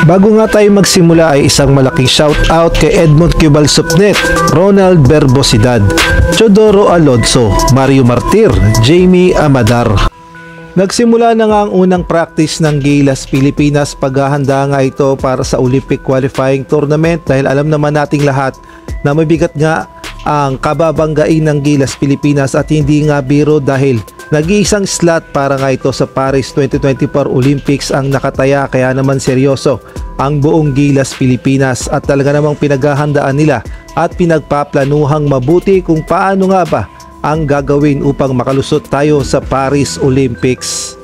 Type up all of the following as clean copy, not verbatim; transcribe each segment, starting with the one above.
Bago nga tayo magsimula ay isang malaking shoutout kay Edmond Cubalsupnet, Ronald Verbosidad, Chodoro Alonso, Mario Martir, Jamie Amadar. Nagsimula na nga ang unang practice ng Gilas Pilipinas. Paghahanda nga ito para sa Olympic Qualifying Tournament dahil alam naman nating lahat na mabigat nga ang kababanggain ng Gilas Pilipinas at hindi nga biro dahil nag-iisang slot para nga ito sa Paris 2024 Olympics ang nakataya, kaya naman seryoso ang buong Gilas Pilipinas at talaga namang pinaghahandaan nila at pinagpaplanuhang mabuti kung paano nga ba ang gagawin upang makalusot tayo sa Paris Olympics.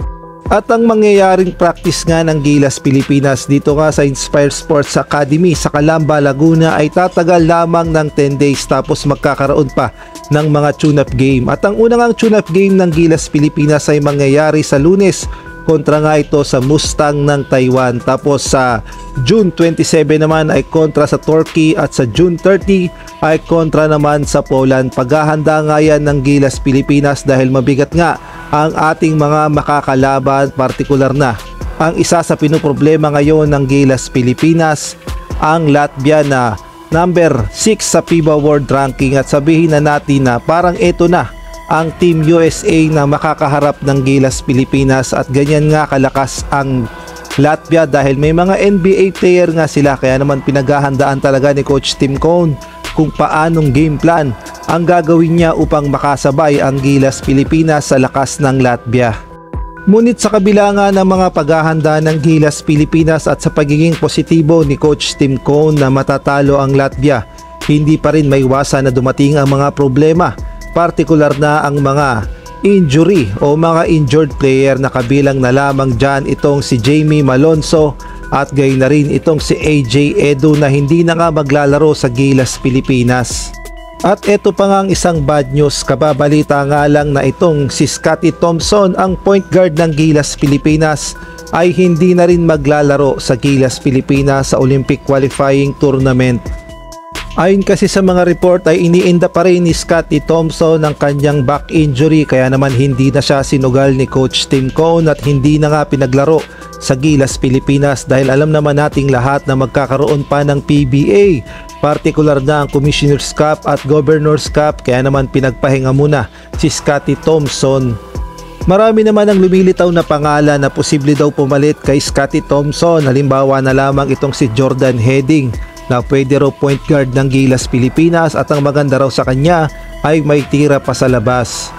At ang mangyayaring practice nga ng Gilas Pilipinas dito nga sa Inspire Sports Academy sa Calamba, Laguna ay tatagal lamang ng 10 days tapos magkakaroon pa ng mga tune-up game. At ang unang tune-up game ng Gilas Pilipinas ay mangyayari sa Lunes kontra nga ito sa Mustang ng Taiwan. Tapos sa June 27 naman ay kontra sa Turkey at sa June 30 ay kontra naman sa Poland. Paghahanda nga yan ng Gilas Pilipinas dahil mabigat nga ang ating mga makakalaban, partikular na ang isa sa pinoproblema ngayon ng Gilas Pilipinas, ang Latvia na number 6 sa FIBA World Ranking, at sabihin na natin na parang ito na ang Team USA na makakaharap ng Gilas Pilipinas at ganyan nga kalakas ang Latvia dahil may mga NBA player nga sila, kaya naman pinaghahandaan talaga ni Coach Tim Cone kung paanong game plan ang gagawin niya upang makasabay ang Gilas Pilipinas sa lakas ng Latvia. Ngunit sa kabila nga ng mga paghahanda ng Gilas Pilipinas at sa pagiging positibo ni Coach Tim Cone na matatalo ang Latvia, hindi pa rin maiwasan na dumating ang mga problema, partikular na ang mga injury o mga injured player na kabilang na lamang dyan itong si Jamie Malonzo at gayon na rin itong si AJ Edu na hindi na nga maglalaro sa Gilas Pilipinas. At eto pa nga ang isang bad news, kababalita nga lang na itong si Scottie Thompson, ang point guard ng Gilas Pilipinas, ay hindi na rin maglalaro sa Gilas Pilipinas sa Olympic Qualifying Tournament. Ayon kasi sa mga report ay iniinda pa rin ni Scottie Thompson ang kanyang back injury, kaya naman hindi na siya sinugal ni Coach Tim Cone at hindi na nga pinaglaro sa Gilas Pilipinas dahil alam naman nating lahat na magkakaroon pa ng PBA, partikular na ang Commissioner's Cup at Governor's Cup, kaya naman pinagpahinga muna si Scottie Thompson. Marami naman ang lumilitaw na pangalan na posible daw pumalit kay Scottie Thompson, halimbawa na lamang itong si Jordan Heading na pwede raw point guard ng Gilas Pilipinas at ang maganda raw sa kanya ay may tira pa sa labas.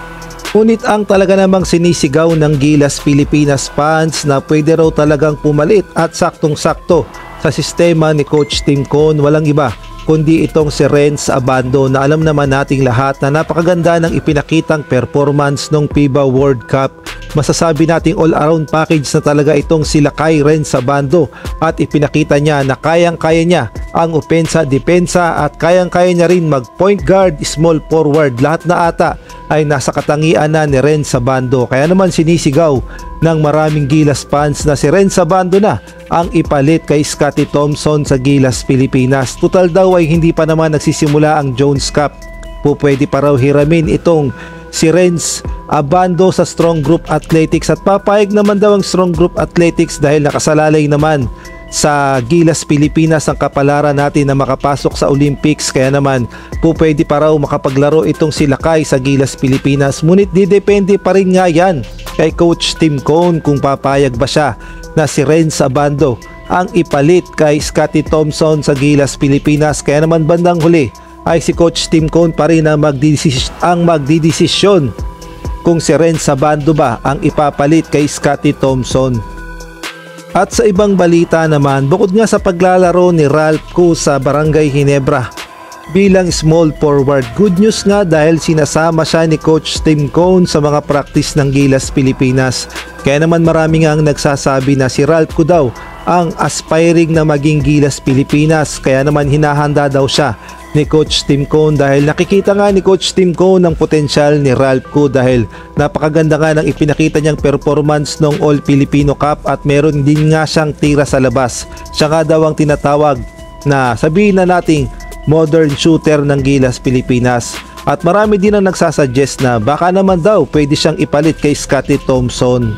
Ngunit ang talaga namang sinisigaw ng Gilas Pilipinas fans na pwede raw talagang pumalit at saktong-sakto sa sistema ni Coach Tim Cone, walang iba kundi itong si Renz Abando na alam naman nating lahat na napakaganda ng ipinakitang performance ng FIBA World Cup. Masasabi nating all-around package na talaga itong si Lakay Renz Abando at ipinakita niya na kayang-kaya niya ang opensa, depensa at kayang-kaya niya rin mag-point guard, small forward. Lahat na ata ay nasa katangian na ni Renz Abando. Kaya naman sinisigaw ng maraming Gilas fans na si Renz Abando na ang ipalit kay Scottie Thompson sa Gilas Pilipinas. Total daw ay hindi pa naman nagsisimula ang Jones Cup. Pwede pa raw hiramin itong si Renz Abando sa Strong Group Athletics at papayag naman daw ang Strong Group Athletics dahil nakasalalay naman sa Gilas Pilipinas ang kapalaran natin na makapasok sa Olympics, kaya naman pwede pa raw makapaglaro itong si Lakay sa Gilas Pilipinas. Ngunit didepende pa rin nga yan kay Coach Tim Cone kung papayag ba siya na si Renz Abando ang ipalit kay Scottie Thompson sa Gilas Pilipinas. Kaya naman bandang huli ay si Coach Tim Cone pa rin ang magdidesisyon kung si Renz Abando ba ang ipapalit kay Scottie Thompson. At sa ibang balita naman, bukod nga sa paglalaro ni Ralph Koo sa Barangay Ginebra bilang small forward, good news nga dahil sinasama siya ni Coach Tim Cone sa mga practice ng Gilas Pilipinas. Kaya naman marami nga ang nagsasabi na si Ralph Koo daw ang aspiring na maging Gilas Pilipinas, kaya naman hinahanda daw siya ni Coach Tim Cone dahil nakikita nga ni Coach Tim Cone ang potensyal ni Ralph Koo dahil napakaganda nga ng ipinakita niyang performance ng All Filipino Cup at meron din nga siyang tira sa labas. Siya nga daw ang tinatawag na, sabihin na nating, modern shooter ng Gilas Pilipinas. At marami din ang nagsasuggest na baka naman daw pwede siyang ipalit kay Scottie Thompson.